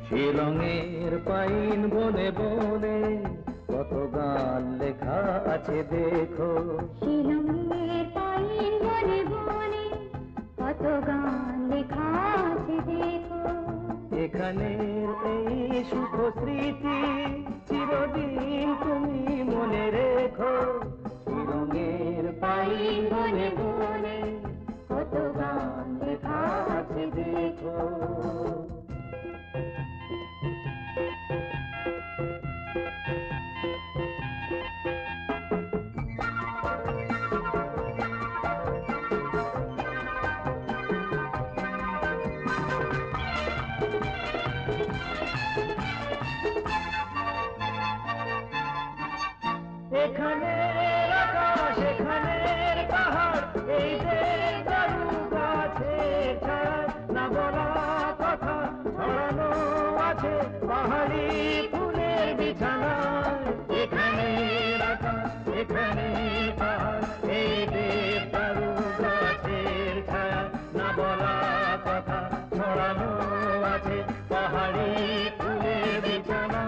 শিলংয়ের pine বনে বনে কত গান লেখা আছে দেখো। শিলংয়ের পাইন বনে বনে কত গান লেখা আছে দেখো। এখানের এই সুখ স্মৃতি চিরদিন তুমি মনে রেখো। শিলংয়ের পাইন বনে বনে কত গান লেখা আছে দেখো। এখানের আকাশ এখানের পাহাড় এই যে দারু গাছের ছায়া না বলা কথা ছড়ানো আছে পাহাড়ি ফুলের বিছানায়। এখানের আকাশ এখানের পাহাড় এই যে দারু গাছের ছায়া না বলা কথা ছড়ানো আছে পাহাড়ি ফুলের বিছানায়।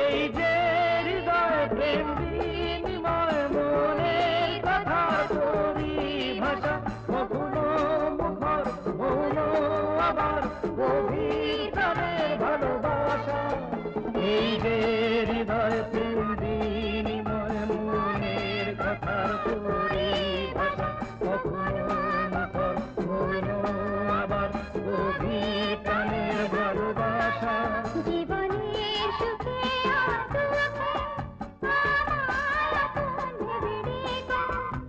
এই যে হৃদয় প্রেম বিনিময় মনের কথা তোরি ভাষা কখনো মুখর মৌন আবার গভীর প্রাণের ভালোবাসা। এই যে হৃদয় প্রেম বিনিময় মনের কথা তোরি ভাষা কখনো মুখর মৌন আবার গভীর প্রাণের ভালোবাসা। জীবনের সুখে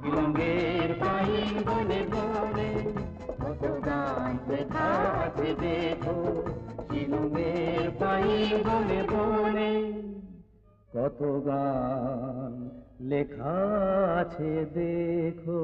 শিলংয়ের পাইন বনে বনে কত গান লেখা আছে দেখো। শিলংয়ের পাইন বনে বনে কত গান লেখা আছে দেখো।